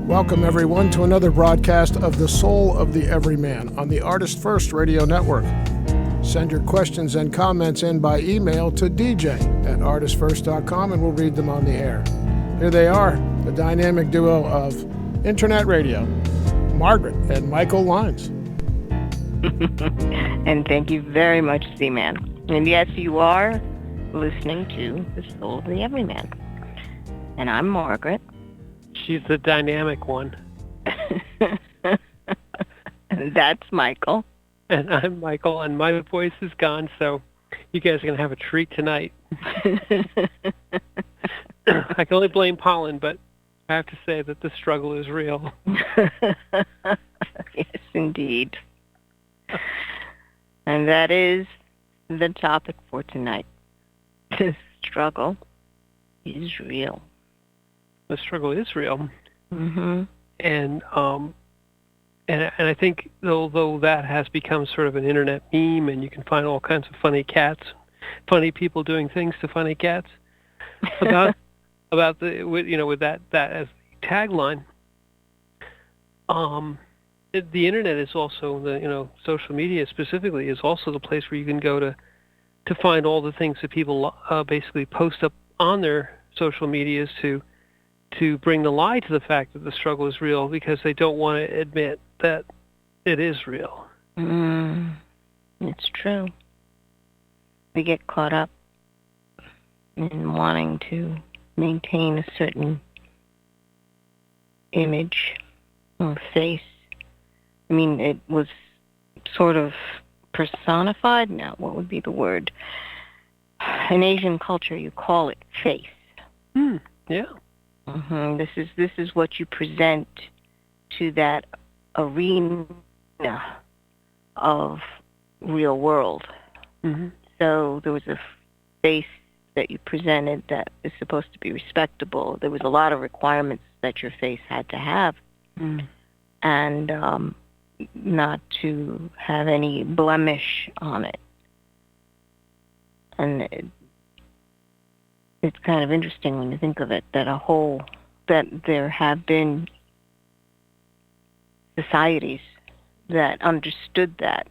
Welcome, everyone, to another broadcast of The Soul of the Everyman on the ArtistFirst Radio Network. Send your questions and comments in by email to dj@artistfirst.com, and we'll read them on the air. Here they are, the dynamic duo of Internet Radio, Margaret and Michael Lyons. And thank you very much, Z-Man. And yes, you are listening to The Soul of the Everyman. And I'm Margaret. She's the dynamic one. And that's Michael. And I'm Michael, and my voice is gone, so you guys are going to have a treat tonight. I can only blame pollen, but I have to say that the struggle is real. Yes, indeed. And that is the topic for tonight. The struggle is real. The struggle is real. Mm-hmm. And I think, although that has become sort of an internet meme, and you can find all kinds of funny cats, funny people doing things to funny cats, about with that as the tagline. The internet is also social media specifically is also the place where you can go to find all the things that people basically post up on their social medias to bring the lie to the fact that the struggle is real, because they don't want to admit that it is real. It's true. We get caught up in wanting to maintain a certain image or face. I mean, it was sort of personified. Now, what would be the word? In Asian culture, you call it face. Yeah. Mm-hmm. This is what you present to that arena of real world. Mm-hmm. So there was a face that you presented that is supposed to be respectable. There was a lot of requirements that your face had to have, and not to have any blemish on it. And it's kind of interesting when you think of it, that there have been societies that understood that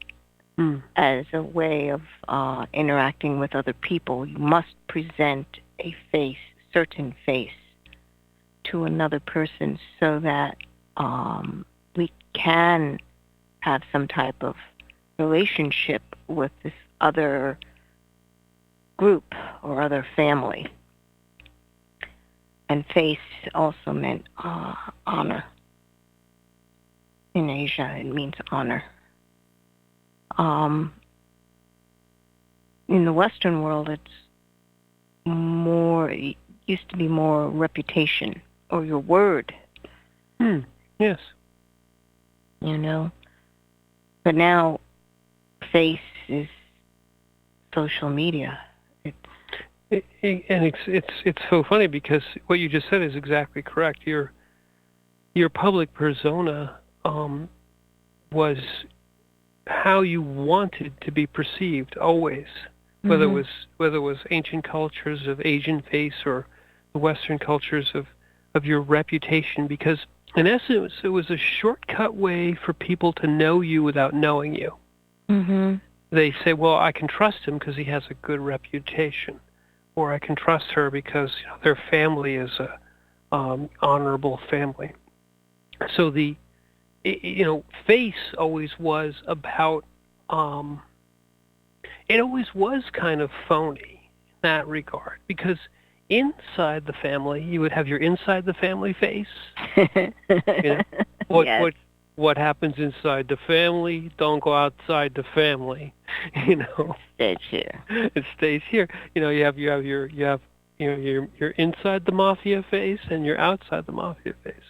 as a way of interacting with other people. You must present a certain face, to another person so that we can have some type of relationship with this other group or other family. And face also meant honor. In Asia, it means honor. In the Western world, it used to be more reputation, or your word. Yes. But now, face is social media. It's so funny, because what you just said is exactly correct. Your public persona was how you wanted to be perceived always, whether it was ancient cultures of Asian face or the Western cultures of your reputation, because in essence it was a shortcut way for people to know you without knowing you. Mm-hmm. They say, well, I can trust him because he has a good reputation, or I can trust her because their family is a honorable family. So the face always was about it always was kind of phony in that regard, because inside the family you would have your inside the family face. Yes. What happens inside the family don't go outside the family. Stays here. It stays here. You have your inside the mafia face and your outside the mafia face.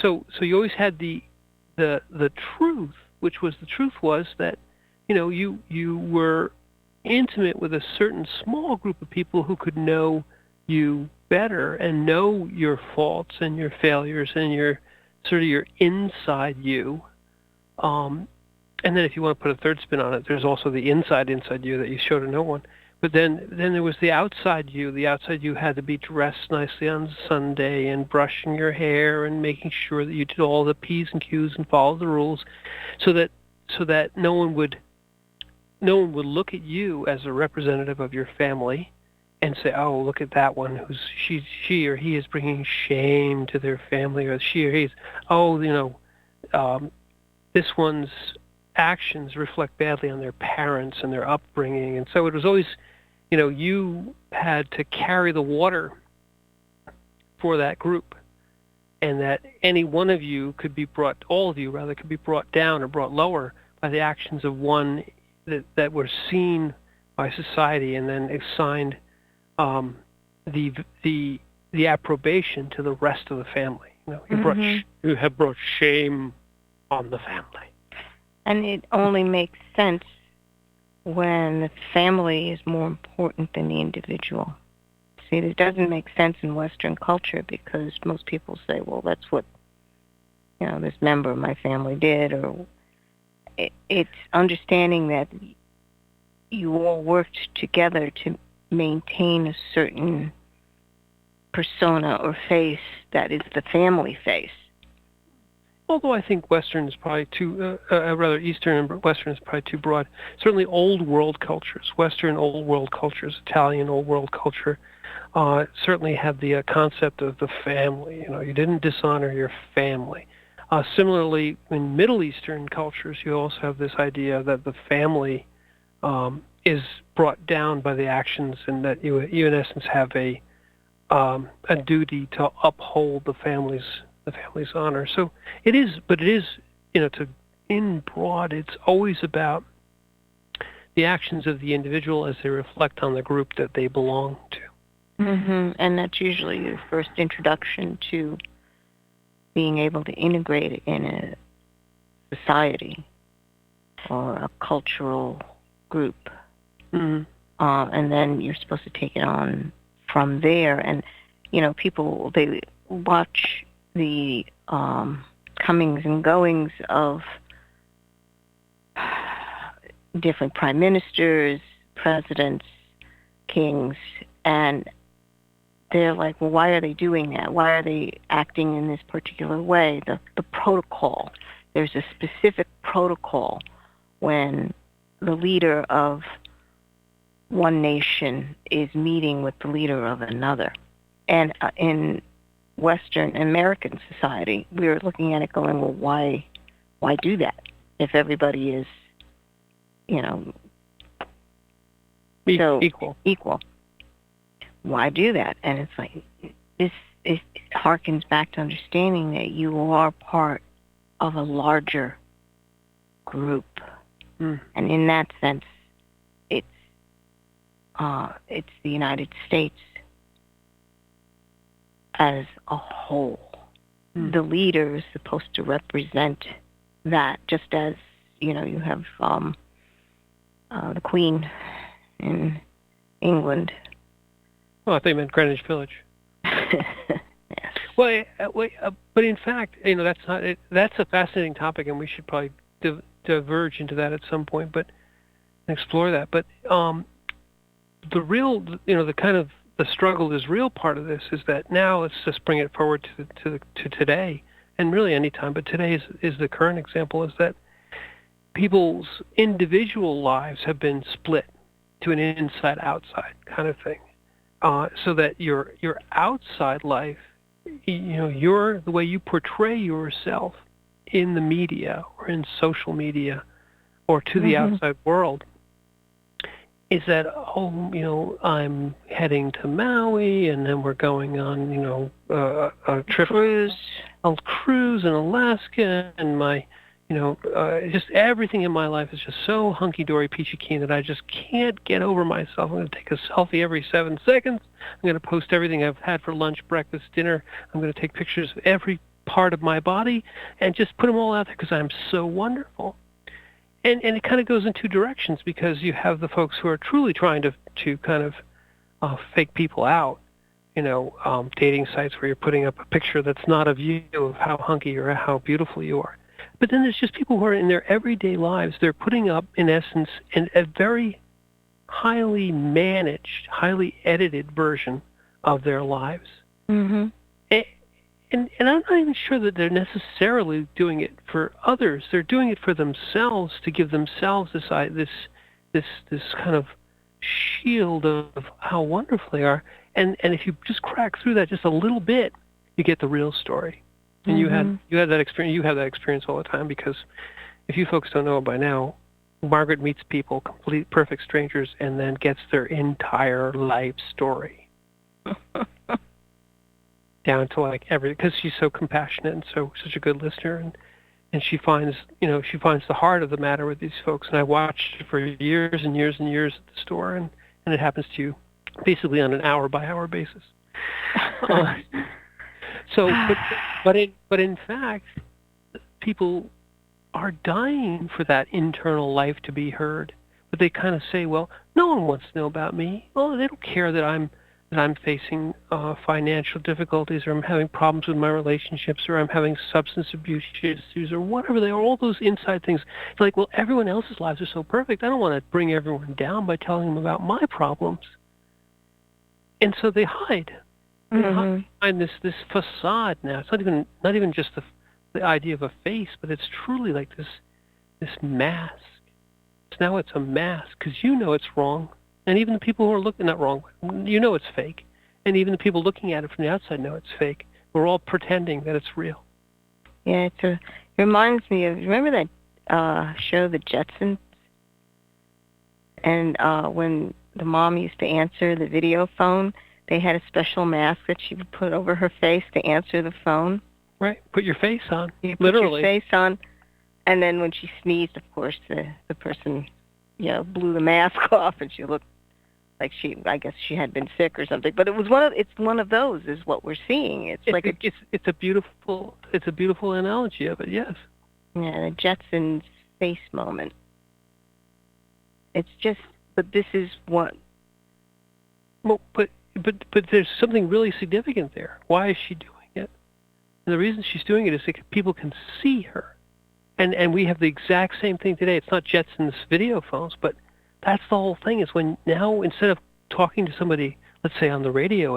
So you always had the truth, which was the truth was that you were intimate with a certain small group of people who could know you better and know your faults and your failures and your sort of your inside you. And then if you want to put a third spin on it, there's also the inside you that you show to no one. But then there was the outside you. The outside you had to be dressed nicely on Sunday and brushing your hair and making sure that you did all the P's and Q's and followed the rules, so that no one would look at you as a representative of your family and say, "Oh, look at that one who's she or he is bringing shame to their family," or she or he's, "Oh, this one's actions reflect badly on their parents and their upbringing." And so it was always, you had to carry the water for that group, and that any one of you could be brought, all of you rather, could be brought down or brought lower by the actions of one that were seen by society and then assigned the approbation to the rest of the family. You have brought shame on the family. And it only makes sense when the family is more important than the individual. See, it doesn't make sense in Western culture because most people say, well, that's what, this member of my family did. Or it's understanding that you all worked together to maintain a certain persona or face that is the family face. Although I think Western is probably too, rather Eastern and Western is probably too broad. Certainly old world cultures, Western old world cultures, Italian old world culture, certainly had the concept of the family. You didn't dishonor your family. Similarly, in Middle Eastern cultures, you also have this idea that the family is brought down by the actions, and that you in essence have a duty to uphold the family's honor. So it is, in broad, it's always about the actions of the individual as they reflect on the group that they belong to. And that's usually your first introduction to being able to integrate it in a society or a cultural group. And then you're supposed to take it on from there. And, people, they watch the comings and goings of different prime ministers, presidents, kings, and they're like, well, why are they doing that? Why are they acting in this particular way? The protocol. There's a specific protocol when the leader of one nation is meeting with the leader of another. And in Western American society, we're looking at it going, well, why do that? If everybody is, equal. Why do that? And it's like, it harkens back to understanding that you are part of a larger group. And in that sense, it's the United States as a whole. The leader is supposed to represent that, just as, you have the Queen in England. Well, I think I meant Greenwich Village. Yes. Well, but in fact, that's a fascinating topic, and we should probably diverge into that at some point, but explore that. But the real, the kind of the struggle, this real part of this is that now let's just bring it forward to today, and really any time, but today is the current example, is that people's individual lives have been split to an inside-outside kind of thing, so that your outside life, the way you portray yourself in the media or in social media or to the outside world, is that, I'm heading to Maui, and then we're going on, a trip, a cruise in Alaska, and my, just everything in my life is just so hunky-dory, peachy keen that I just can't get over myself. I'm going to take a selfie every 7 seconds. I'm going to post everything I've had for lunch, breakfast, dinner. I'm going to take pictures of every part of my body and just put them all out there because I'm so wonderful. And it kind of goes in two directions, because you have the folks who are truly trying to kind of fake people out, dating sites where you're putting up a picture that's not of you, of how hunky or how beautiful you are. But then there's just people who are in their everyday lives, they're putting up, in essence, a very highly managed, highly edited version of their lives. Mm-hmm. And I'm not even sure that they're necessarily doing it for others. They're doing it for themselves, to give themselves this kind of shield of how wonderful they are. And if you just crack through that just a little bit, you get the real story. And Mm-hmm. you had that experience. You have that experience all the time, because if you folks don't know by now, Margaret meets people, complete perfect strangers, and then gets their entire life story. Down to like because she's so compassionate and such a good listener, and she finds the heart of the matter with these folks. And I watched for years and years and years at the store, and it happens to you basically on an hour by hour basis. But in fact, people are dying for that internal life to be heard. But they kind of say, well, no one wants to know about me. Oh, they don't care that I'm facing financial difficulties, or I'm having problems with my relationships, or I'm having substance abuse issues, or whatever they are, all those inside things. It's like, well, everyone else's lives are so perfect. I don't want to bring everyone down by telling them about my problems. And so they hide. They hide behind this facade now. It's not even just the idea of a face, but it's truly like this mask. Now it's a mask, because you know it's wrong. And even the people who are looking, not wrong, you know it's fake. And even the people looking at it from the outside know it's fake. We're all pretending that it's real. Yeah, it reminds me of, remember that show, The Jetsons? And when the mom used to answer the video phone, they had a special mask that she would put over her face to answer the phone. Right. Put your face on. You literally. Put your face on. And then when she sneezed, of course, the person, blew the mask off, and she looked like I guess she had been sick or something. But it's one of those is what we're seeing. It's a beautiful analogy of it. Yes. Yeah, the Jetsons face moment. It's just, but this is what. Well, but there's something really significant there. Why is she doing it? And the reason she's doing it is that people can see her. And we have the exact same thing today. It's not Jetsons video phones, but that's the whole thing, is when now, instead of talking to somebody, let's say on the radio,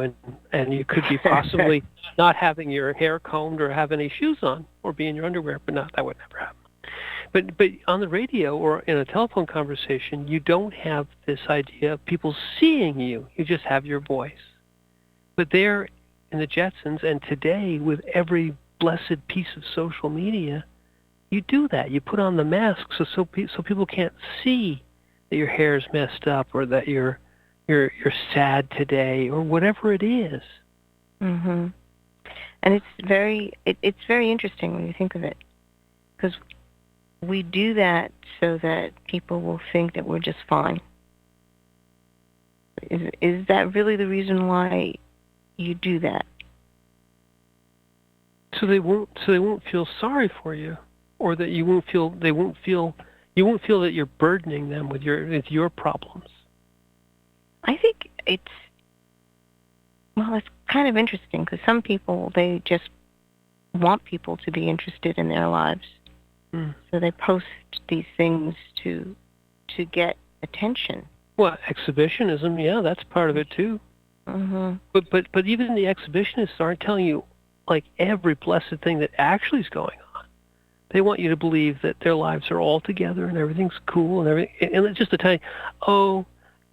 and you could be possibly not having your hair combed or have any shoes on or be in your underwear, but that would never happen. But on the radio or in a telephone conversation, you don't have this idea of people seeing you. You just have your voice. But there in the Jetsons, and today with every blessed piece of social media, you do that. You put on the mask so people can't see that your hair's messed up, or that you're sad today, or whatever it is. Mhm. And it's very interesting when you think of it, because we do that so that people will think that we're just fine. Is that really the reason why you do that? So they won't feel sorry for you, or that you won't feel that you're burdening them with your problems. I think it's kind of interesting, because some people, they just want people to be interested in their lives. So they post these things to get attention. Well, exhibitionism, yeah, that's part of it too. Mm-hmm. But even the exhibitionists aren't telling you like every blessed thing that actually is going on. They want you to believe that their lives are all together and everything's cool and everything. And it's just to tell you, oh,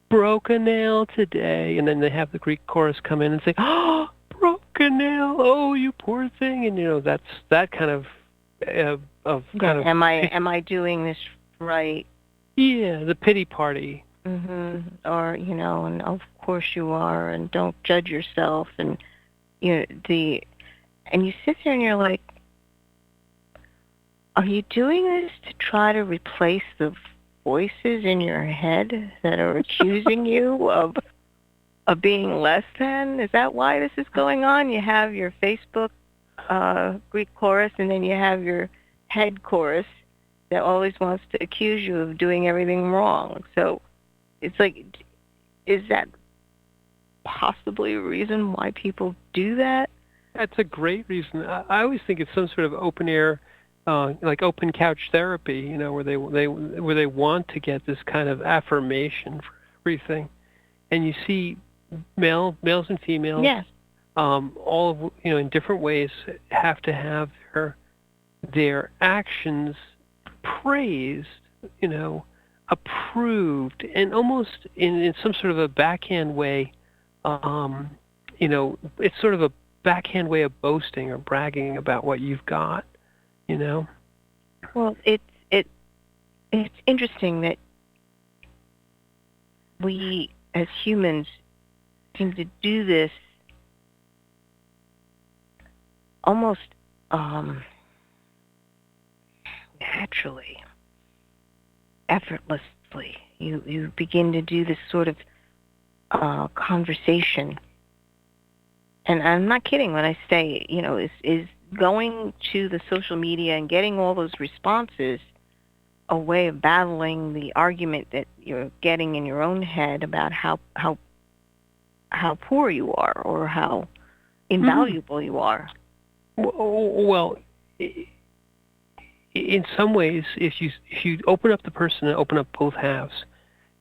broke a nail today, and then they have the Greek chorus come in and say, oh, broke a nail, oh, you poor thing, and that's that kind of am I doing this right? Yeah, the pity party. Mm-hmm. Or and of course you are, and don't judge yourself, and and you sit there and you're like, are you doing this to try to replace the voices in your head that are accusing you of being less than? Is that why this is going on? You have your Facebook Greek chorus, and then you have your head chorus that always wants to accuse you of doing everything wrong. So it's like, is that possibly a reason why people do that? That's a great reason. I always think it's some sort of open air, like open couch therapy, where they want to get this kind of affirmation everything, and you see males and females, Yes. all of, in different ways, have to have their actions praised, approved, and almost in some sort of a backhand way. It's sort of a backhand way of boasting or bragging about what you've got. Well, it's interesting that we as humans seem to do this almost naturally, effortlessly. You begin to do this sort of conversation, and I'm not kidding when I say, is going to the social media and getting all those responses a way of battling the argument that you're getting in your own head about how poor you are or how invaluable you are. Well, in some ways, if you open up the person and open up both halves,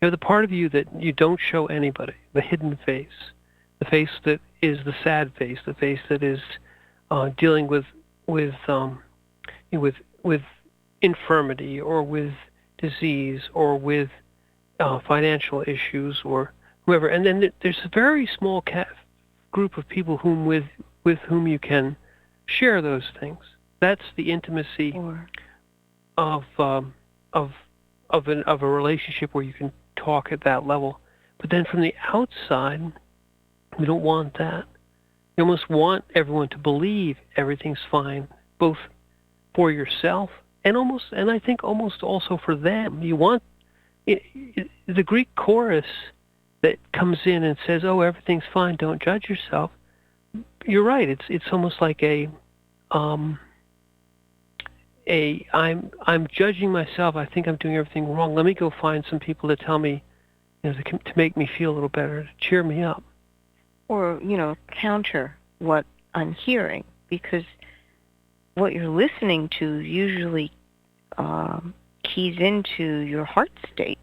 the part of you that you don't show anybody, the hidden face, the face that is the sad face, the face that is dealing with infirmity or with disease or with financial issues or whoever, and then there's a very small group of people with whom you can share those things. That's the intimacy of a relationship where you can talk at that level. But then from the outside, we don't want that. You almost want everyone to believe everything's fine, both for yourself and I think almost also for them. You want the Greek chorus that comes in and says, "Oh, everything's fine. Don't judge yourself." You're right. It's almost like I'm judging myself. I think I'm doing everything wrong. Let me go find some people to tell me, to make me feel a little better, to cheer me up. Or, counter what I'm hearing, because what you're listening to usually keys into your heart state.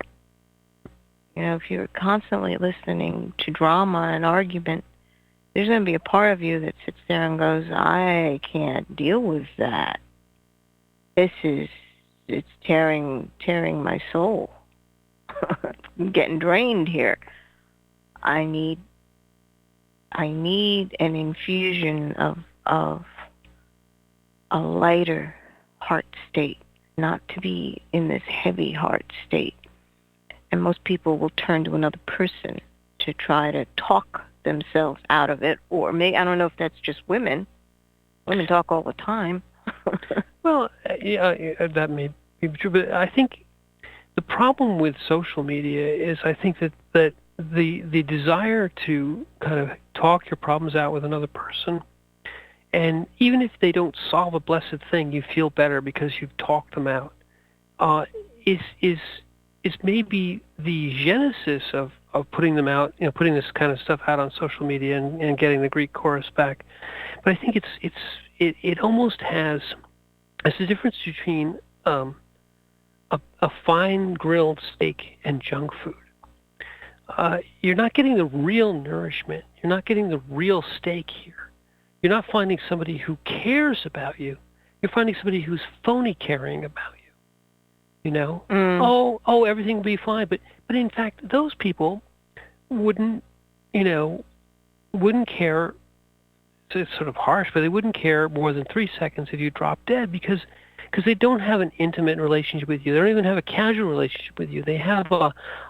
If you're constantly listening to drama and argument, there's going to be a part of you that sits there and goes, I can't deal with that. It's tearing my soul. I'm getting drained here. I need an infusion of a lighter heart state, not to be in this heavy heart state. And most people will turn to another person to try to talk themselves out of it, or maybe, I don't know if that's just women. Women talk all the time. Well, yeah, that may be true, but I think the problem with social media is I think that the desire to kind of talk your problems out with another person, and even if they don't solve a blessed thing, you feel better because you've talked them out, is maybe the genesis of putting them out, putting this kind of stuff out on social media and getting the Greek chorus back. But I think it almost has a difference between a fine grilled steak and junk food. You're not getting the real nourishment. You're not getting the real steak here. You're not finding somebody who cares about you. You're finding somebody who's phony caring about you. Oh, everything will be fine. But in fact, those people wouldn't care. It's sort of harsh, but they wouldn't care more than 3 seconds if you drop dead because they don't have an intimate relationship with you. They don't even have a casual relationship with you. They have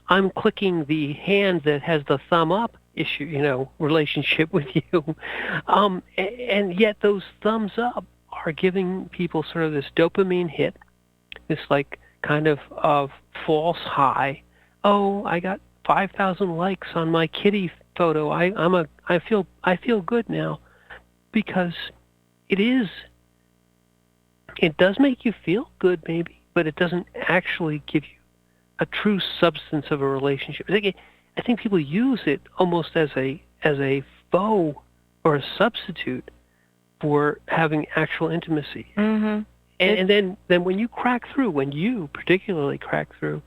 I'm clicking the hand that has the thumb up issue, relationship with you. And yet those thumbs up are giving people sort of this dopamine hit, this like kind of false high. Oh, I got 5,000 likes on my kitty photo. I feel good now, because it does make you feel good maybe, but it doesn't actually give you a true substance of a relationship. I think people use it almost as a foe or a substitute for having actual intimacy. Mm-hmm. And then when you particularly crack through,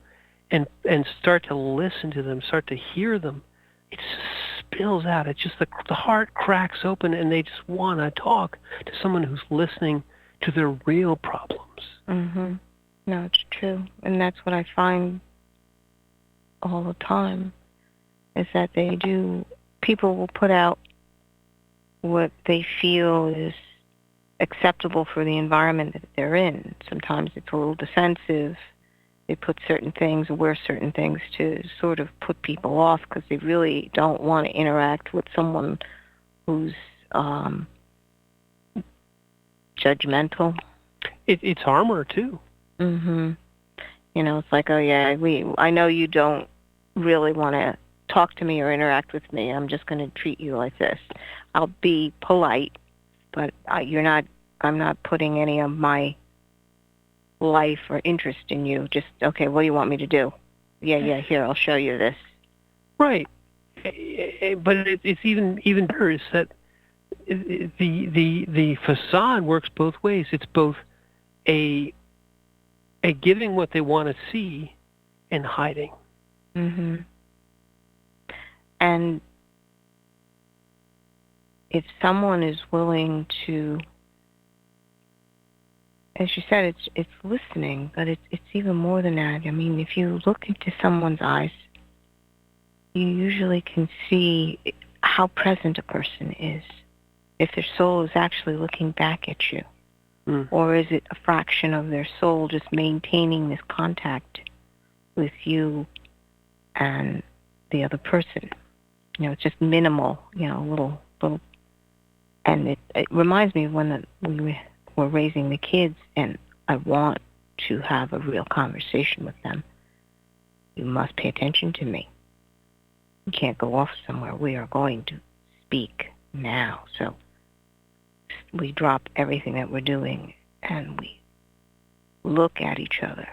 and start to listen to them, start to hear them, it just spills out. It's just the heart cracks open, and they just want to talk to someone who's listening to their real problems. Mhm. No, it's true, and that's what I find all the time, is that people will put out what they feel is acceptable for the environment that they're in. Sometimes it's a little defensive. They put certain things, wear certain things to sort of put people off because they really don't want to interact with someone who's judgmental. It's armor too. Mhm. It's like, oh yeah, I know you don't really want to talk to me or interact with me. I'm just going to treat you like this. I'll be polite, but I'm not putting any of my life or interest in you. Just, okay, what do you want me to do? Yeah, here, I'll show you this. Right. But it's even better is that the facade works both ways. It's both a giving what they want to see and hiding. Mhm. And if someone is willing to, as you said, it's listening, but it's even more than that. I mean, if you look into someone's eyes, you usually can see how present a person is. If their soul is actually looking back at you, or is it a fraction of their soul just maintaining this contact with you and the other person? It's just minimal, little. And it reminds me of when we were raising the kids, and I want to have a real conversation with them. You must pay attention to me. You can't go off somewhere. We are going to speak now. So we drop everything that we're doing, and we look at each other.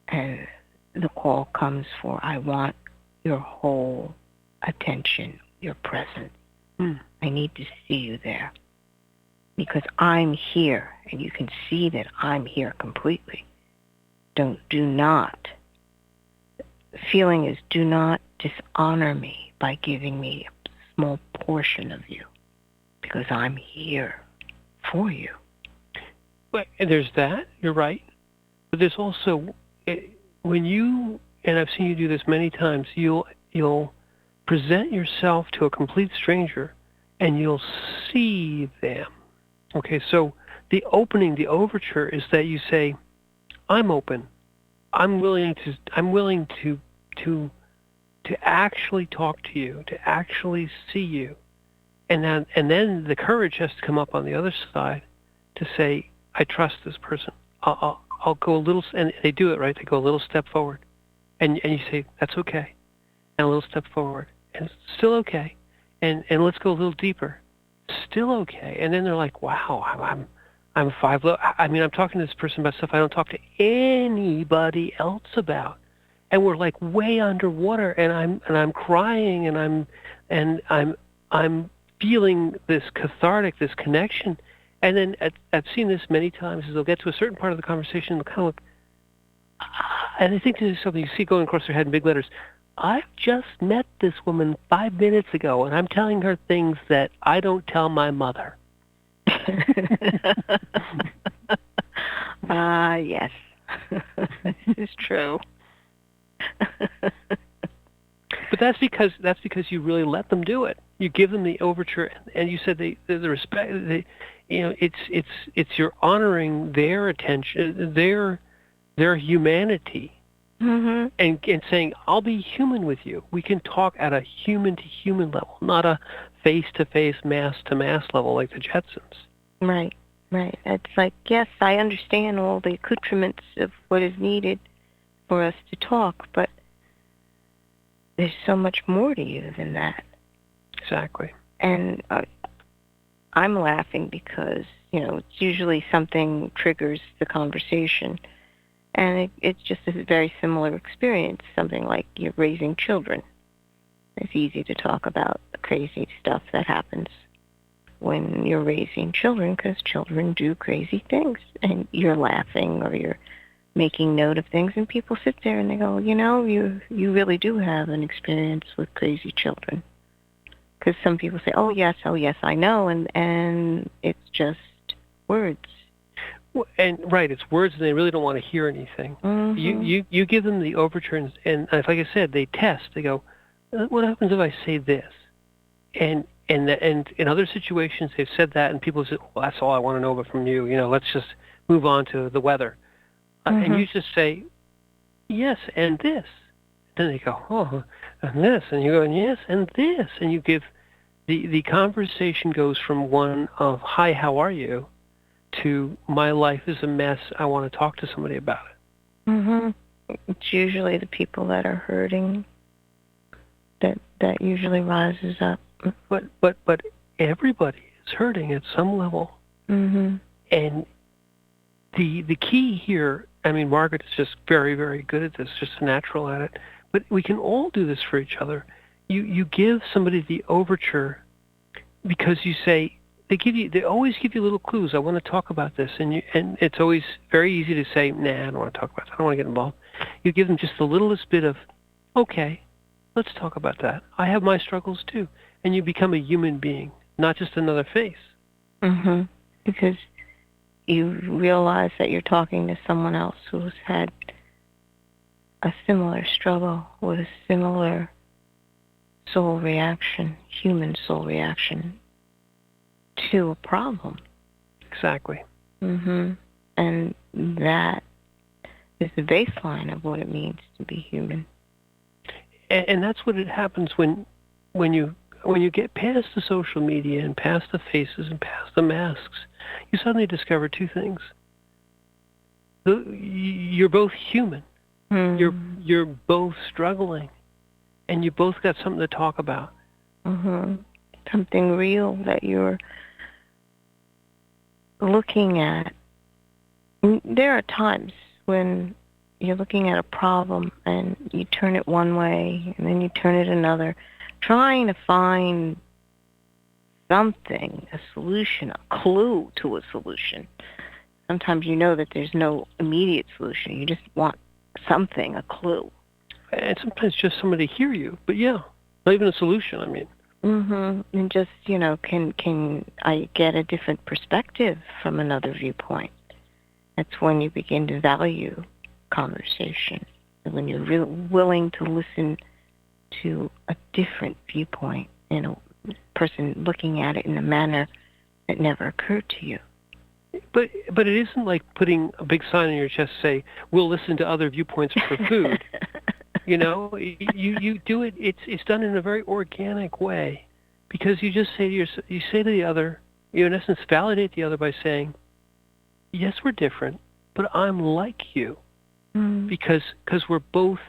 And the call comes for, I want your whole attention, your presence. I need to see you there. Because I'm here, and you can see that I'm here completely. Do not. The feeling is, do not dishonor me by giving me a small portion of you, because I'm here for you. Well, and there's that, you're right. But there's also, when you, and I've seen you do this many times, you'll present yourself to a complete stranger, and you'll see them. Okay, so the overture is that you say, I'm open. I'm willing to actually talk to you, to actually see you. And then the courage has to come up on the other side to say, I trust this person. I'll go a little, and they do it, right? They go a little step forward. And you say, that's okay. And a little step forward. And it's still okay. And let's go a little deeper. Still okay. And then they're like, wow, I'm I'm talking to this person about stuff I don't talk to anybody else about. And we're like way underwater, and I'm crying, and I'm feeling this cathartic, this connection. And then I've seen this many times, is they'll get to a certain part of the conversation and they'll kind of look, and they think there's something, you see going across their head in big letters, I've just met this woman 5 minutes ago, and I'm telling her things that I don't tell my mother. Yes. This is true. But that's because you really let them do it. You give them the overture, and you said the respect. It's you're honoring their attention, their humanity, and saying, I'll be human with you. We can talk at a human to human level, not a face to face, mass to mass level like the Jetsons. Right. It's like, yes, I understand all the accoutrements of what is needed for us to talk, but there's so much more to you than that. Exactly. And I'm laughing because, it's usually something triggers the conversation. And it's just a very similar experience, something like you're raising children. It's easy to talk about the crazy stuff that happens when you're raising children, because children do crazy things. And you're laughing, or you're making note of things, and people sit there and they go, you really do have an experience with crazy children. Because some people say, oh yes, I know, and it's just words. Well, and right, it's words, and they really don't want to hear anything. Mm-hmm. You give them the overture, and like I said, they test. They go, what happens if I say this? And in other situations, they've said that, and people say, well, that's all I want to know from you. Let's just move on to the weather. And you just say, yes, and this. Then they go, oh, and this. And you go, yes, and this. And you give, the conversation goes from one of, hi, how are you, to my life is a mess, I want to talk to somebody about it. Mm-hmm. It's usually the people that are hurting that usually rises up. But everybody is hurting at some level. Mm-hmm. And the key here, I mean, Margaret is just very, very good at this, just natural at it. But we can all do this for each other. You give somebody the overture because you say, they always give you little clues. I want to talk about this, and it's always very easy to say, nah, I don't want to talk about that. I don't want to get involved. You give them just the littlest bit of, okay, let's talk about that. I have my struggles too, and you become a human being, not just another face. Mm-hmm. Because you realize that you're talking to someone else who's had a similar struggle with a similar soul reaction, human soul reaction to a problem. Exactly. Mm-hmm. And that is the baseline of what it means to be human. And that's what it happens when you get past the social media and past the faces and past the masks. You suddenly discover two things. You're both human. Mm-hmm. You're both struggling, and you both got something to talk about. Mm-hmm. Something real that you're looking at. There are times when you're looking at a problem and you turn it one way and then you turn it another, trying to find something, a solution, a clue to a solution. Sometimes you know that there's no immediate solution. You just want something, a clue. And sometimes just somebody to hear you. But yeah, not even a solution, I mean. Mm-hmm. And just, can I get a different perspective from another viewpoint? That's when you begin to value conversation. When you're willing to listen to a different viewpoint, a person looking at it in a manner that never occurred to you. But it isn't like putting a big sign on your chest say, we'll listen to other viewpoints for food. You do it, it's done in a very organic way, because you just say to the other, you in essence validate the other by saying, yes, we're different, but I'm like you. Because we're both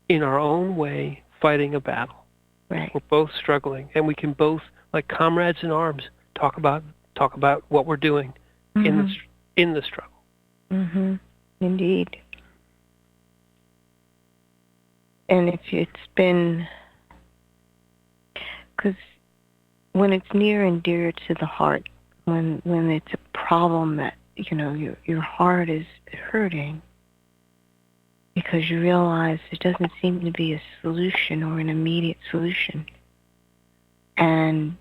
in our own way fighting a battle. Right. We're both struggling, and we can both, like comrades in arms, talk about what we're doing in the struggle. Mm-hmm. Indeed. And if it's been, because when it's near and dear to the heart, when it's a problem that your heart is hurting, because you realize it doesn't seem to be a solution or an immediate solution. And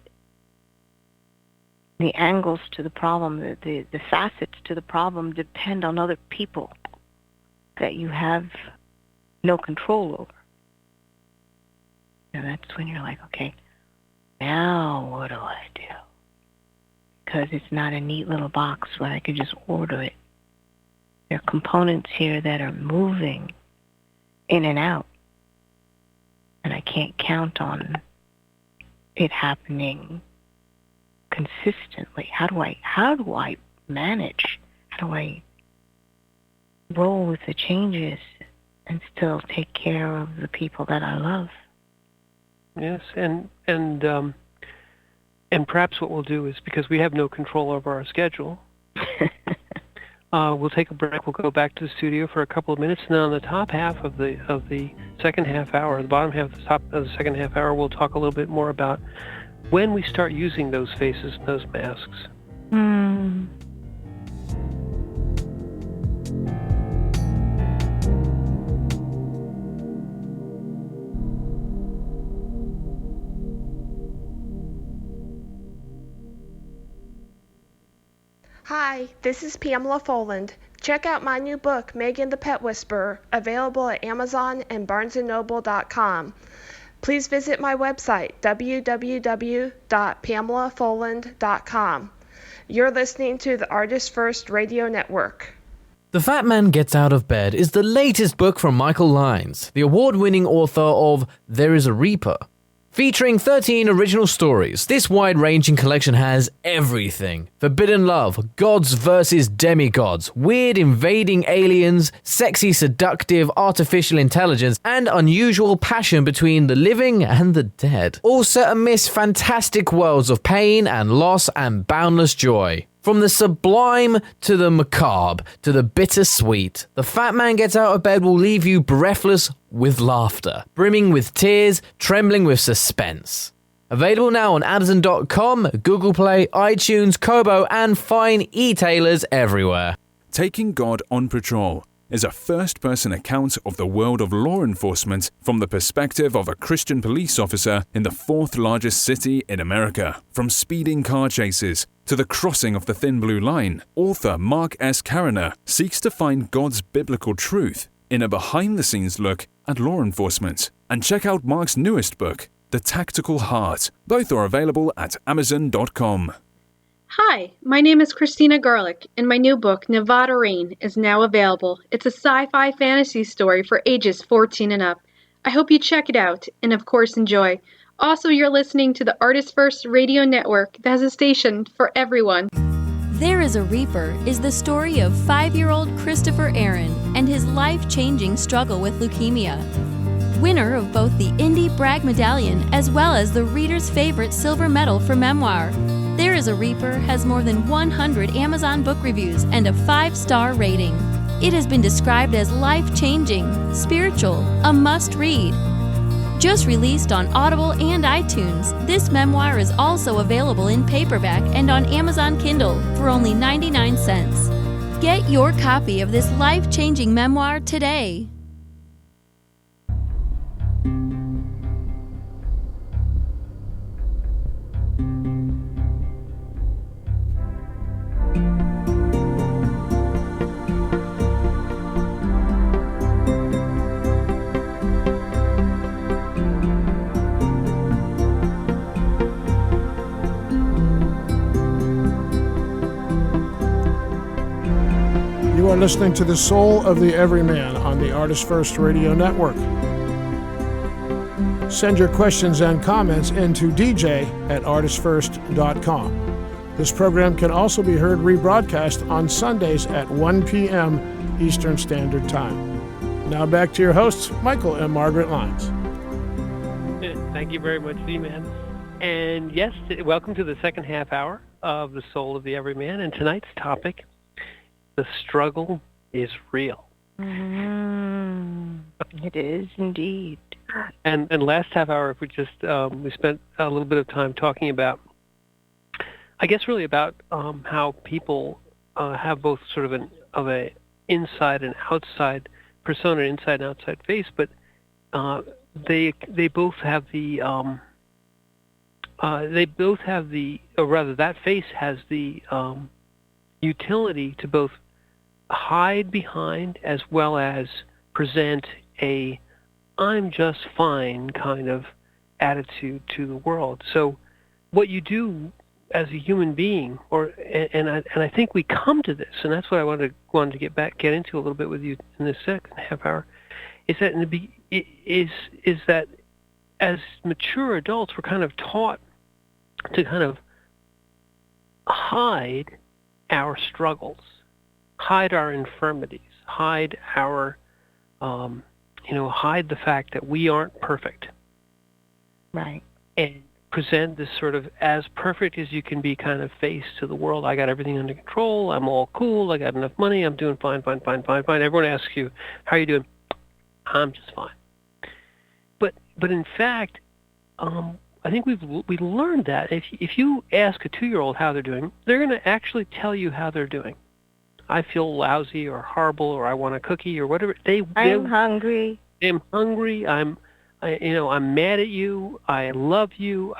the angles to the problem, the facets to the problem depend on other people that you have no control over. And that's when you're like, okay, now what do I do? Because it's not a neat little box where I could just order it. There are components here that are moving in and out, and I can't count on it happening consistently. How do I manage? How do I roll with the changes and still take care of the people that I love? Yes, and perhaps what we'll do is, because we have no control over our schedule, we'll take a break. We'll go back to the studio for a couple of minutes, and then on the top half of the second half hour, the bottom half, the top of the second half hour, we'll talk a little bit more about when we start using those faces and those masks. Hi, this is Pamela Foland. Check out my new book, Megan the Pet Whisperer, available at Amazon and BarnesandNoble.com. Please visit my website, www.pamelafoland.com. You're listening to the ArtistFirst Radio Network. The Fat Man Gets Out of Bed is the latest book from Michael Lyons, the award-winning author of There is a Reaper. Featuring 13 original stories, this wide-ranging collection has everything. Forbidden love, gods versus demigods, weird invading aliens, sexy seductive artificial intelligence, and unusual passion between the living and the dead. All set amidst fantastic worlds of pain and loss and boundless joy. From the sublime to the macabre to the bittersweet, The Fat Man Gets Out of Bed will leave you breathless with laughter, brimming with tears, trembling with suspense. Available now on Amazon.com, Google Play, iTunes, Kobo, and fine e-tailers everywhere. Taking God on Patrol is a first-person account of the world of law enforcement from the perspective of a Christian police officer in the fourth largest city in America. From speeding car chases to the crossing of the thin blue line, author Mark S. Cariner seeks to find God's biblical truth in a behind-the-scenes look at law enforcement. And check out Mark's newest book, The Tactical Heart. Both are available at Amazon.com. Hi, my name is Christina Garlick, and my new book, Nevada Rain, is now available. It's a sci-fi fantasy story for ages 14 and up. I hope you check it out, and of course enjoy. Also, you're listening to the ArtistFirst Radio Network that has a station for everyone. There is a Reaper is the story of 5-year-old Christopher Aaron and his life-changing struggle with leukemia. Winner of both the Indie Bragg Medallion as well as the reader's favorite silver medal for memoir. There is a Reaper has more than 100 Amazon book reviews and a 5-star rating. It has been described as life-changing, spiritual, a must-read. Just released on Audible and iTunes, this memoir is also available in paperback and on Amazon Kindle for only 99 cents. Get your copy of this life-changing memoir today. You are listening to The Soul of the Everyman on the ArtistFirst Radio Network. Send your questions and comments into dj@artistfirst.com. This program can also be heard rebroadcast on Sundays at 1 p.m. Eastern Standard Time. Now back to your hosts, Michael and Margaret Lyons. Thank you very much, V-Man. And yes, welcome to the second half hour of The Soul of the Everyman. And tonight's topic, the struggle is real. It is indeed. And last half hour, we spent a little bit of time talking about, I guess, really about how people have both sort of an inside and outside persona, inside and outside face, but they both have the or rather, that face has the utility to both hide behind as well as present a I'm just fine kind of attitude to the world. So what you do as a human being, and I think we come to this, and that's what I wanted to get into a little bit with you in this second half hour, is that is that as mature adults we're kind of taught to kind of hide our struggles, hide our infirmities, hide our, hide the fact that we aren't perfect. Right. And present this sort of as perfect as you can be kind of face to the world. I got everything under control. I'm all cool. I got enough money. I'm doing fine. Everyone asks you, how are you doing? I'm just fine. But in fact, I think we learned that if you ask a 2-year-old how they're doing, they're going to actually tell you how they're doing. I feel lousy or horrible or I want a cookie or whatever. I'm hungry. I'm hungry. I'm I'm mad at you. I love you.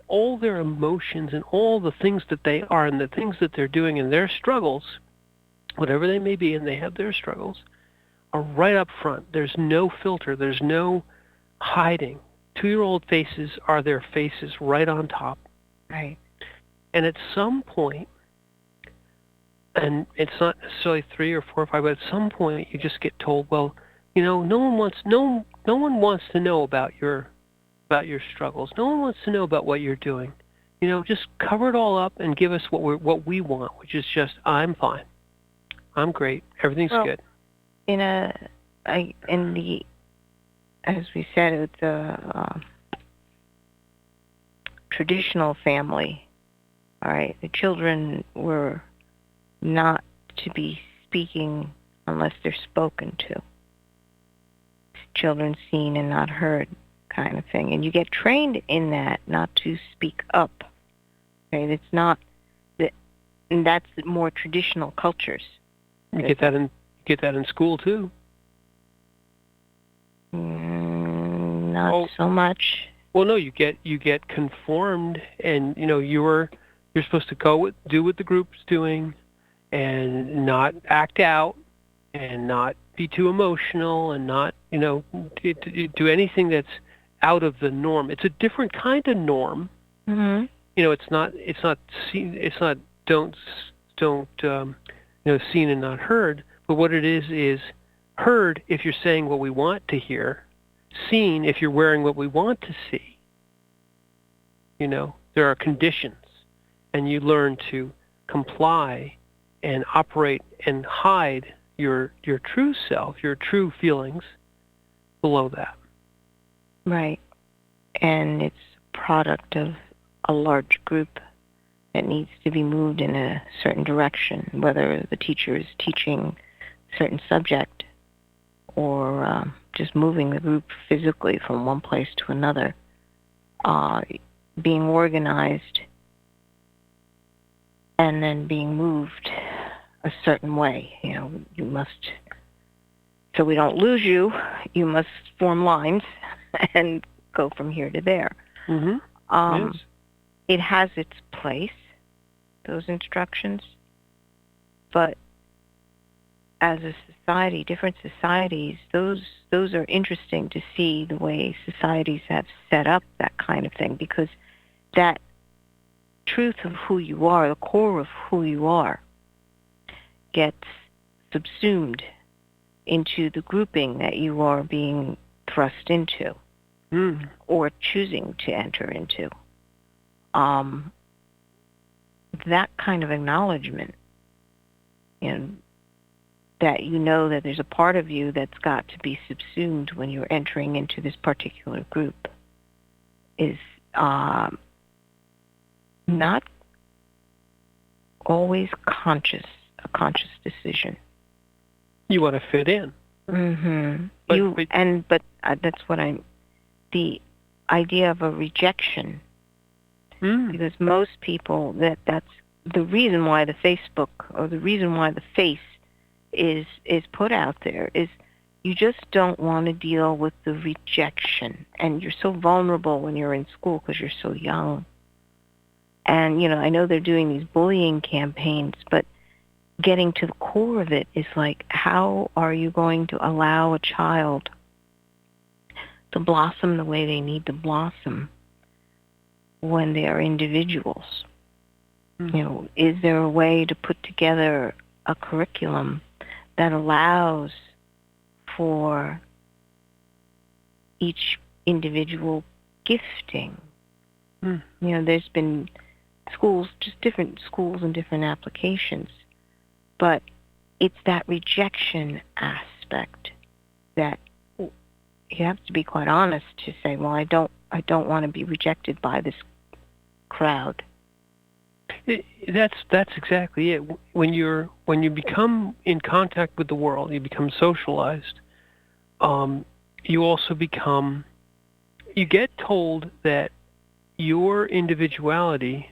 All their emotions and all the things that they are and the things that they're doing and their struggles, whatever they may be, and they have their struggles, are right up front. There's no filter. There's no hiding. 2-year-old faces are their faces right on top. Right. And at some point, and it's not necessarily 3 or 4 or 5, but at some point you just get told, well, no one wants to know about your struggles. No one wants to know about what you're doing. Just cover it all up and give us what we want, which is just, I'm fine, I'm great, everything's good. As we said, it's a traditional family. All right, the children were not to be speaking unless they're spoken to. Children seen and not heard kind of thing. And you get trained in that, not to speak up. Okay, it's not that, and that's more traditional cultures. You get that in school too. Not so much. Well, no, you get conformed, and you're supposed to do what the group's doing, and not act out, and not be too emotional, and not do anything that's out of the norm. It's a different kind of norm. Mm-hmm. It's not seen and not heard. But what it is heard if you're saying what we want to hear, seen if you're wearing what we want to see. There are conditions, and you learn to comply and operate and hide your true self, your true feelings below that. Right. And it's a product of a large group that needs to be moved in a certain direction, whether the teacher is teaching a certain subject or just moving the group physically from one place to another, being organized and then being moved a certain way. You must, so we don't lose you, you must form lines and go from here to there. Mm-hmm. Yes. It has its place, those instructions, but as a society, different societies, those are interesting to see the way societies have set up that kind of thing, because that truth of who you are, the core of who you are, gets subsumed into the grouping that you are being thrust into or choosing to enter into. That kind of acknowledgement, that that there's a part of you that's got to be subsumed when you're entering into this particular group, is not always a conscious decision. You want to fit in. Mm-hmm. But that's what the idea of a rejection. Because most people, that's the reason why the Facebook, or the reason why the face is put out there, is you just don't want to deal with the rejection. And you're so vulnerable when you're in school because you're so young. And, I know they're doing these bullying campaigns, but getting to the core of it is like, how are you going to allow a child to blossom the way they need to blossom when they are individuals? Is there a way to put together a curriculum that allows for each individual gifting? There's been schools, just different schools and different applications, but it's that rejection aspect that you have to be quite honest to say, well, I don't want to be rejected by this crowd. That's exactly it. When you become in contact with the world, you become socialized. You also you get told that your individuality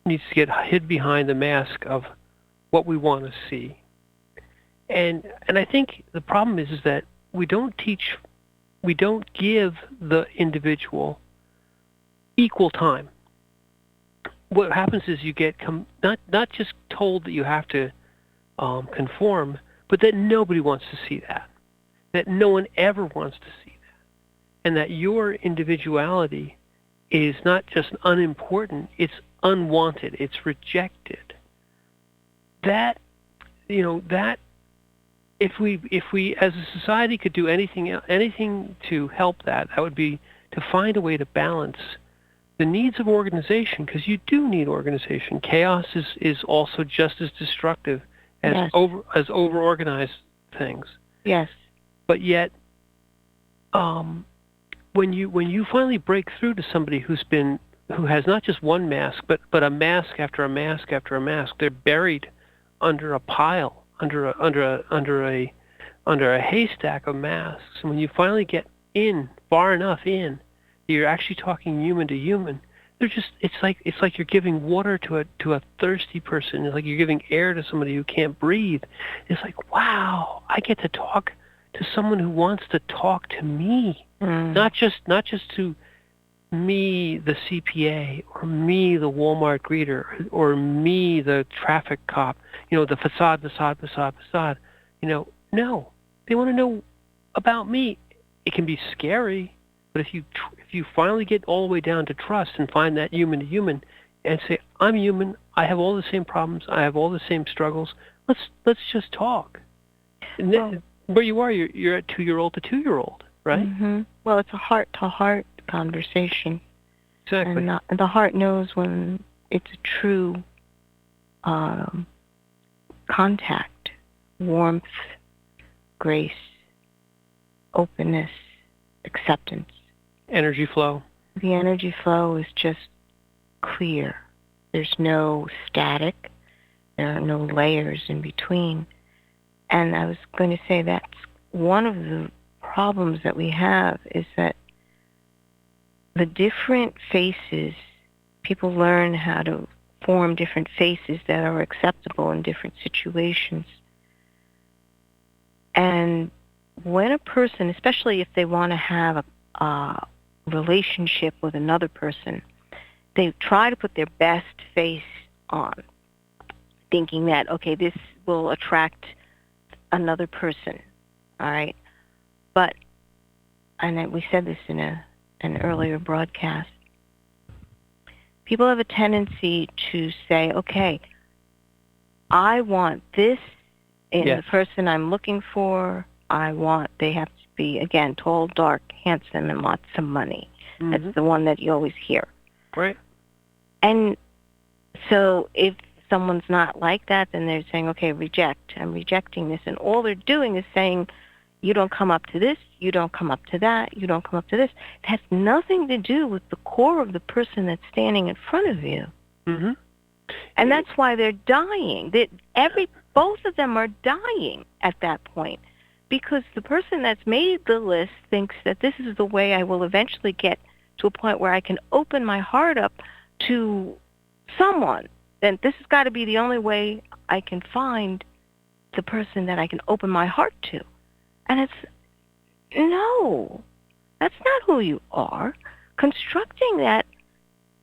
needs to get hid behind the mask of what we want to see. And I think the problem is that we don't teach give the individual equal time. What happens is you get not just told that you have to conform, but that nobody wants to see that no one ever wants to see that, and that your individuality is not just unimportant, it's unwanted, it's rejected. That, that if we as a society could do anything to help that would be to find a way to balance the needs of organization, because you do need organization. Chaos is also just as destructive as over-organized things. Yes. But yet, when you finally break through to somebody who has not just one mask, but a mask after a mask after a mask, they're buried under a pile, under a haystack of masks. And when you finally get far enough in, you're actually talking human to human. It's like you're giving water to a thirsty person. It's like you're giving air to somebody who can't breathe. It's like, wow, I get to talk to someone who wants to talk to me, not just to me, the CPA, or me, the Walmart greeter, or me, the traffic cop. The facade. No, they want to know about me. It can be scary. But if you finally get all the way down to trust and find that human to human, and say, I'm human, I have all the same problems, I have all the same struggles. Let's just talk. And then, where you are, you're a 2-year-old to 2-year-old, right? Mm-hmm. Well, it's a heart-to-heart conversation. Exactly. And the heart knows when it's a true contact, warmth, grace, openness, acceptance. Energy flow. The energy flow is just clear. There's no static. There are no layers in between. And I was going to say that's one of the problems that we have, is that the different faces, people learn how to form different faces that are acceptable in different situations. And when a person, especially if they want to have a relationship with another person, they try to put their best face on, thinking that, okay, this will attract another person, all right? But, and we said this in an earlier broadcast, people have a tendency to say, okay, I want this in the person I'm looking for. They have to be, again, tall, dark, handsome, and lots of money. Mm-hmm. That's the one that you always hear. Right. And so if someone's not like that, then they're saying, okay, reject. I'm rejecting this. And all they're doing is saying, you don't come up to this, you don't come up to that, you don't come up to this. It has nothing to do with the core of the person that's standing in front of you. Mm-hmm. And that's why they're dying. Both of them are dying at that point, because the person that's made the list thinks that this is the way I will eventually get to a point where I can open my heart up to someone. Then this has got to be the only way I can find the person that I can open my heart to. And no, that's not who you are. Constructing that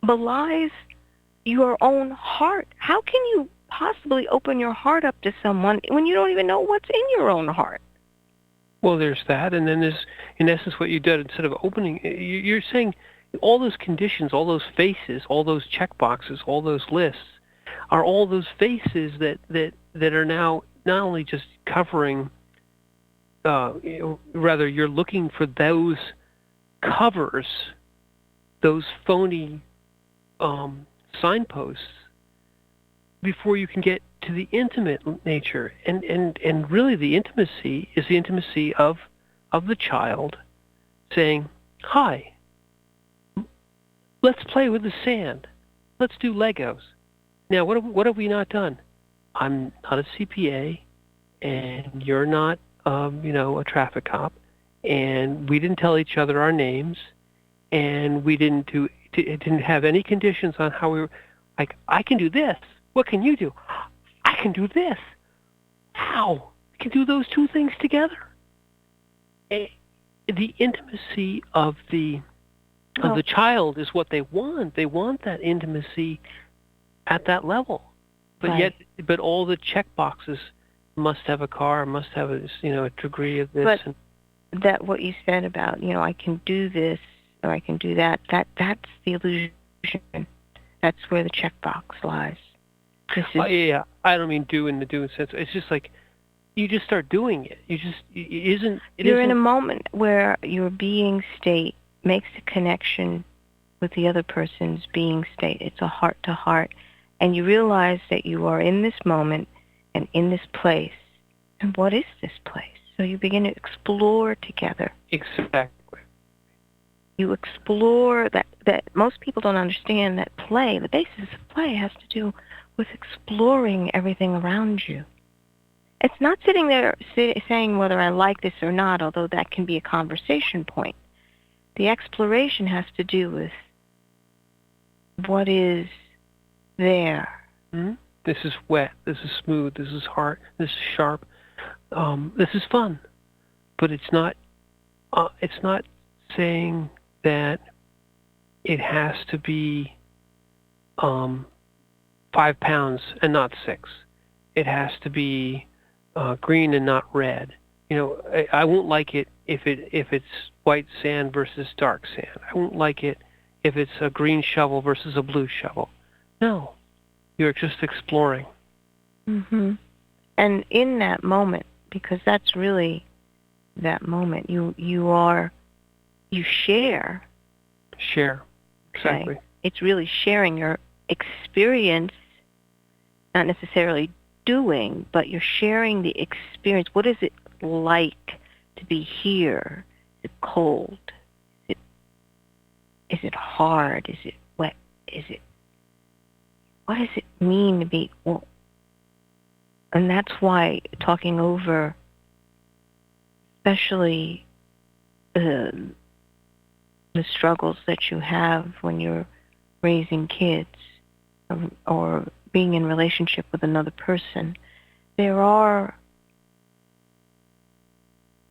belies your own heart. How can you possibly open your heart up to someone when you don't even know what's in your own heart? Well, there's that, and then there's, in essence, what you did. Instead of opening, you're saying all those conditions, all those faces, all those check boxes, all those lists are all those faces that are now not only just covering, rather you're looking for those covers, those phony signposts, before you can get to the intimate nature. And really the intimacy is the intimacy of the child saying, hi, let's play with the sand. Let's do Legos. Now, what have we not done? I'm not a CPA, and you're not, a traffic cop, and we didn't tell each other our names, and we didn't have any conditions on how we were. Like, I can do this. What can you do? I can do this. Wow, we can do those two things together. the intimacy of the child is what they want. They want that intimacy at that level. But Right. but all the check boxes must have a car, must have a degree of this. But that what you said about, I can do this or I can do that, that's the illusion. That's where the checkbox lies. This is, yeah, I don't mean do in the doing sense. It's just like you just start doing it. You're in a moment where your being state makes a connection with the other person's being state. It's a heart to heart. And you realize that you are in this moment and in this place. And what is this place? So you begin to explore together. Exactly. You explore that most people don't understand that play, the basis of play has to do with exploring everything around you. It's not sitting there saying whether I like this or not, although that can be a conversation point. The exploration has to do with what is there. Mm-hmm. This is wet, this is smooth, this is hard, this is sharp, this is fun. But it's not saying that it has to be 5 pounds and not 6. It has to be green and not red. I won't like it if it's white sand versus dark sand. I won't like it if it's a green shovel versus a blue shovel. No, you're just exploring. Mm-hmm. And in that moment, because that's really that moment, you share. Share, exactly. Okay? It's really sharing your experience, not necessarily doing, but you're sharing the experience. What is it like to be here? Is it cold? Is it hard? Is it wet? What does it mean to be? Well, and that's why talking over, especially the struggles that you have when you're raising kids or being in relationship with another person, there are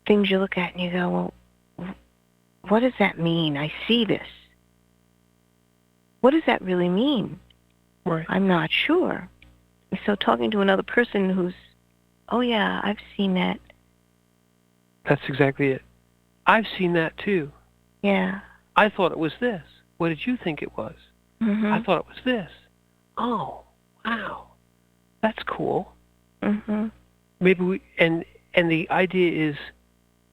things you look at and you go, well, what does that mean? I see this. What does that really mean? Right. I'm not sure. So talking to another person who's, oh yeah, I've seen that. That's exactly it. I've seen that too. Yeah. I thought it was this. What did you think it was? Mm-hmm. I thought it was this. Oh, wow. That's cool. Mm-hmm. Maybe and the idea is,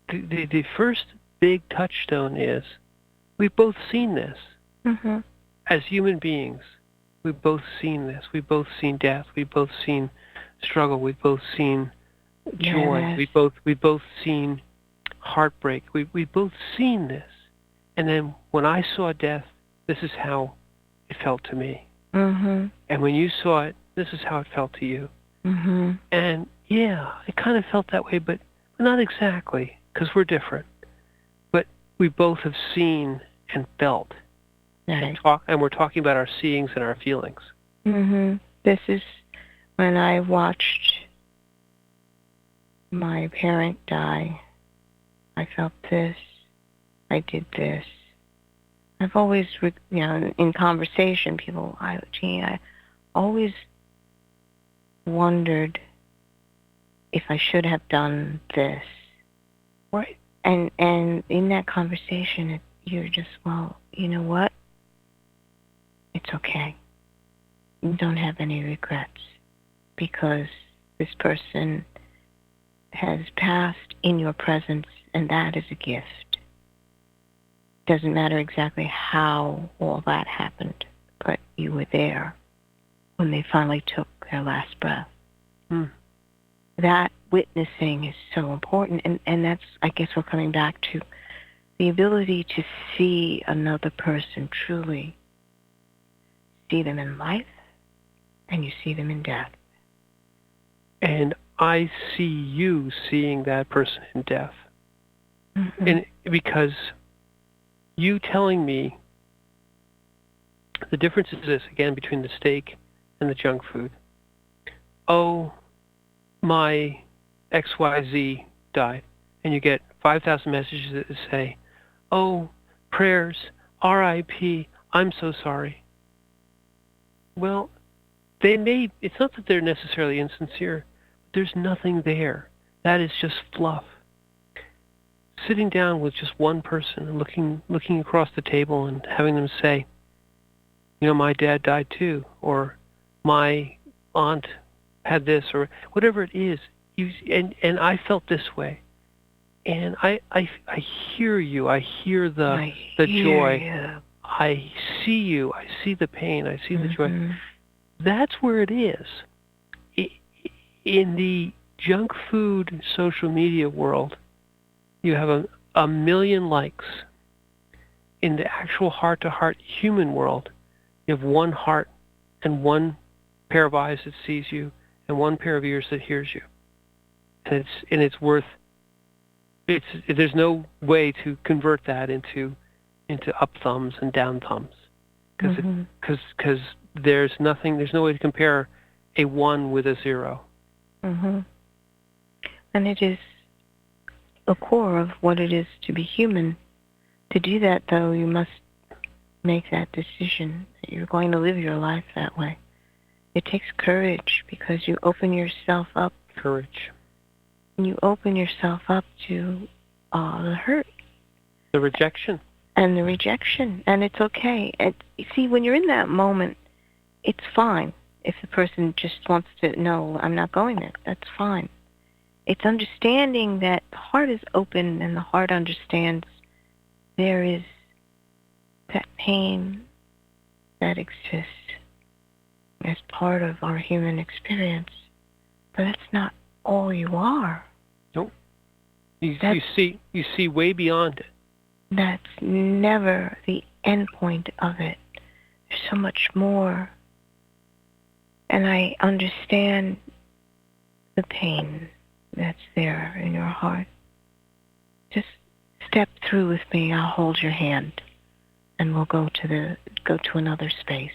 the first big touchstone is, we've both seen this. Mm-hmm. As human beings, we've both seen this. We've both seen death. We've both seen struggle. We've both seen joy. Yes. We've both seen heartbreak. We've both seen this. And then when I saw death, this is how it felt to me. Mm-hmm. And when you saw it, this is how it felt to you. Mm-hmm. And yeah, it kind of felt that way, but not exactly, because we're different. But we both have seen and felt. Right. And we're talking about our seeings and our feelings. Mm-hmm. This is when I watched my parent die. I felt this. I did this. I've always, in conversation, I always wondered if I should have done this. Right. And in that conversation, you're just, well, you know what? It's okay. You don't have any regrets because this person has passed in your presence, and that is a gift. Doesn't matter exactly how all that happened, but you were there when they finally took their last breath. Mm. That witnessing is so important, and that's, I guess we're coming back to the ability to see another person truly. See them in life, and you see them in death. And I see you seeing that person in death. Mm-hmm. And because you telling me, the difference is this, again, between the steak and the junk food. Oh, my XYZ died, and you get 5,000 messages that say, "Oh, prayers, R.I.P., I'm so sorry." Well, it's not that they're necessarily insincere. There's nothing there. That is just fluff. Sitting down with just one person and looking across the table and having them say, my dad died too, or my aunt had this, or whatever it is. And I felt this way. And I hear you. I hear the joy. You. I see you. I see the pain. I see the joy. That's where it is. In the junk food social media world, you have a million likes. In the actual heart-to-heart human world, you have one heart and one pair of eyes that sees you and one pair of ears that hears you. And it's worth. There's no way to convert that into up thumbs and down thumbs, because there's no way to compare a 1 with a 0. And it is the core of what it is to be human. To do that, though, you must make that decision that you're going to live your life that way. It takes courage, because you open yourself up. Courage. You open yourself up to the hurt. The rejection. And the rejection. And it's okay. And you see, when you're in that moment, it's fine. If the person just wants to, no, I'm not going there, that's fine. It's understanding that the heart is open and the heart understands there is that pain that exists as part of our human experience. But that's not all you are. Nope. You see way beyond it. That's never the end point of it. There's so much more. And I understand the pain that's there in your heart. Just step through with me. I'll hold your hand, and we'll go to another space.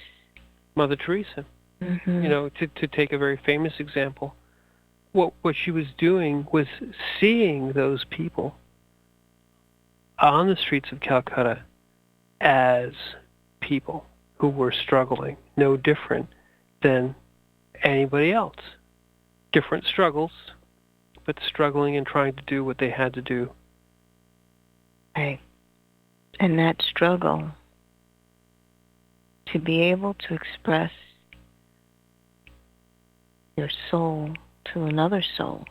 Mother Teresa, to take a very famous example, what she was doing was seeing those people on the streets of Calcutta as people who were struggling, no different than anybody else. Different struggles, but struggling and trying to do what they had to do. Right. And that struggle, to be able to express your soul to another soul.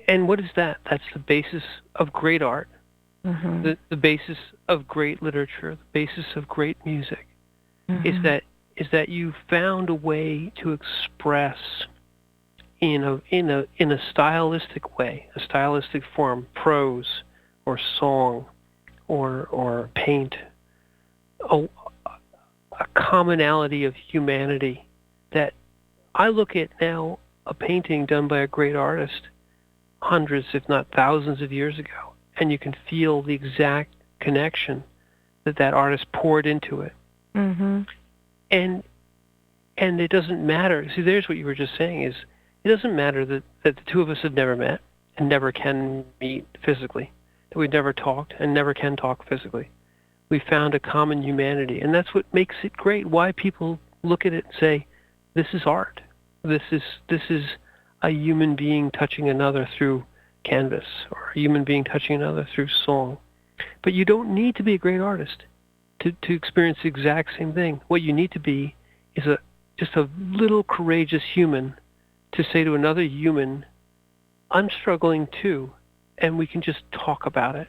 And what is that? That's the basis of great art, the basis of great literature, the basis of great music, is that you found a way to express in a stylistic way, a stylistic form, prose or song or paint, a commonality of humanity that I look at now, a painting done by a great artist hundreds, if not thousands of years ago, and you can feel the exact connection that artist poured into it. And it doesn't matter. See, there's what you were just saying, is it doesn't matter that the two of us have never met and never can meet physically, that we've never talked and never can talk physically. We found a common humanity, and that's what makes it great. Why people look at it and say, this is art. This is a human being touching another through canvas, or a human being touching another through song. But you don't need to be a great artist to experience the exact same thing. What you need to be is just a little courageous human to say to another human, I'm struggling too, and we can just talk about it.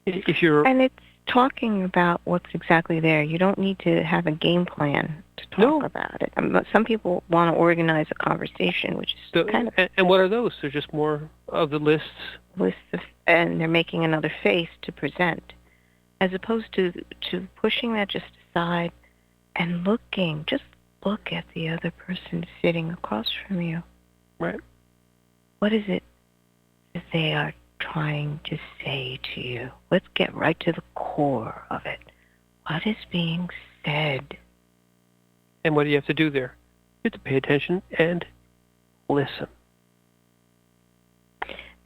And it's talking about what's exactly there. You don't need to have a game plan to talk about it. Some people want to organize a conversation, which is kind of... And what are those? They're just more of the lists? And they're making another face to present, as opposed to pushing that just aside and looking. Just look at the other person sitting across from you. Right. What is it that they are trying to say to you? Let's get right to the core of it. What is being said? And what do you have to do there? You have to pay attention and listen.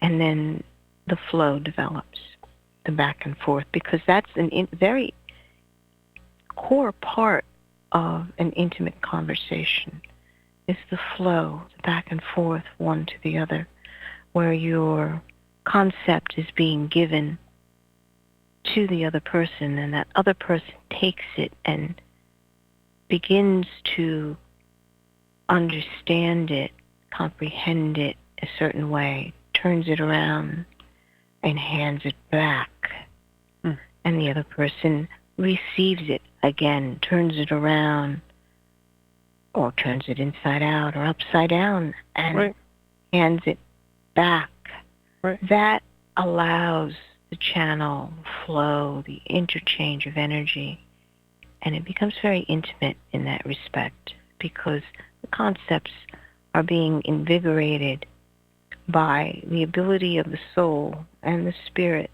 And then the flow develops, the back and forth, because that's a very core part of an intimate conversation, is the flow, the back and forth, one to the other, where your concept is being given to the other person, and that other person takes it and begins to understand it, comprehend it a certain way, turns it around, and hands it back. And the other person receives it again, turns it around, or turns it inside out or upside down, and hands it back. That allows the channel flow, the interchange of energy, and it becomes very intimate in that respect, because the concepts are being invigorated by the ability of the soul and the spirit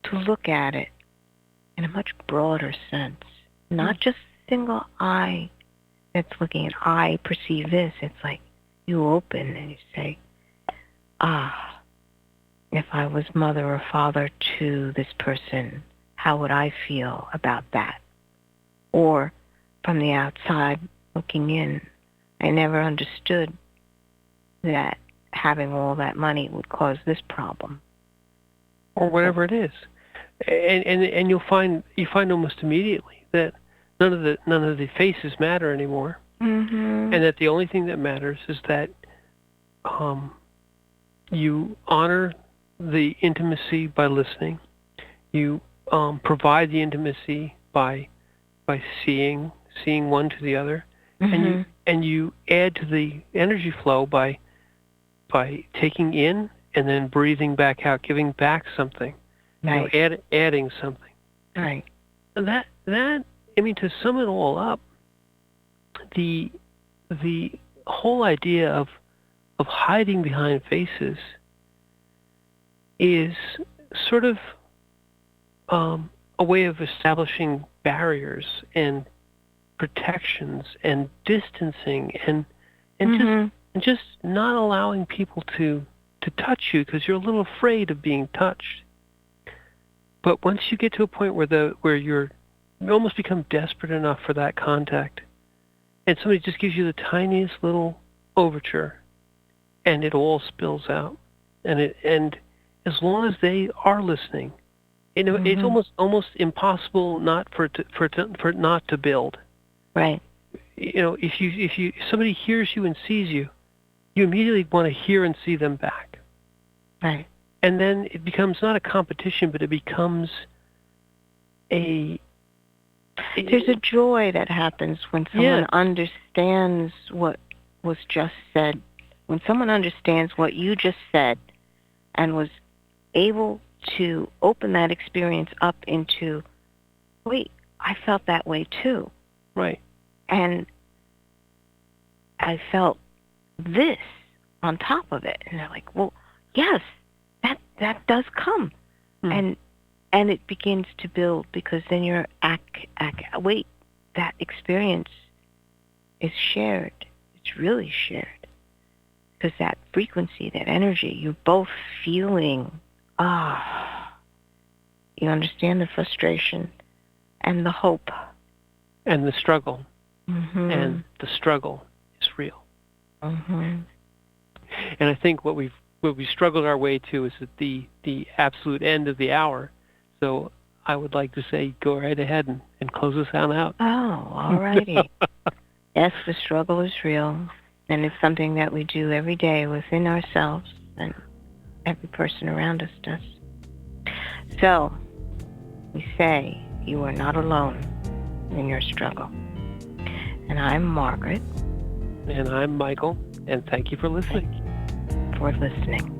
to look at it in a much broader sense, not just single eye that's looking at, I perceive this. It's like you open and you say, if I was mother or father to this person, how would I feel about that? Or from the outside looking in, I never understood that having all that money would cause this problem. Or whatever it is. And you find almost immediately that none of the faces matter anymore. And that the only thing that matters is that you honor the intimacy by listening. You provide the intimacy by seeing one to the other, and you add to the energy flow by taking in and then breathing back out, giving back something, adding something. Right. And that I mean, to sum it all up, the whole idea of hiding behind faces is sort of a way of establishing barriers and protections and distancing and just not allowing people to touch you because you're a little afraid of being touched. But once you get to a point where you almost become desperate enough for that contact, and somebody just gives you the tiniest little overture, and it all spills out, and as long as they are listening, it's almost impossible for it not to build. Right. If somebody hears you and sees you, you immediately want to hear and see them back. Right. And then it becomes not a competition, but it becomes there's a joy that happens when someone understands what was just said. When someone understands what you just said and was able to open that experience up into, wait, I felt that way too. Right. And I felt this on top of it. And they're like, well, yes, that does come. And it begins to build, because then you're, wait, that experience is shared. It's really shared. Because that frequency, that energy, you're both feeling, you understand the frustration and the hope. And the struggle. And the struggle is real. And I think what we struggled our way to is at the absolute end of the hour. So I would like to say, go right ahead and close us on out. Oh, all righty. Yes, the struggle is real, and it's something that we do every day within ourselves, and every person around us does. So we say you are not alone in your struggle. And I'm Margaret. And I'm Michael, and thank you for listening. Thank you for listening.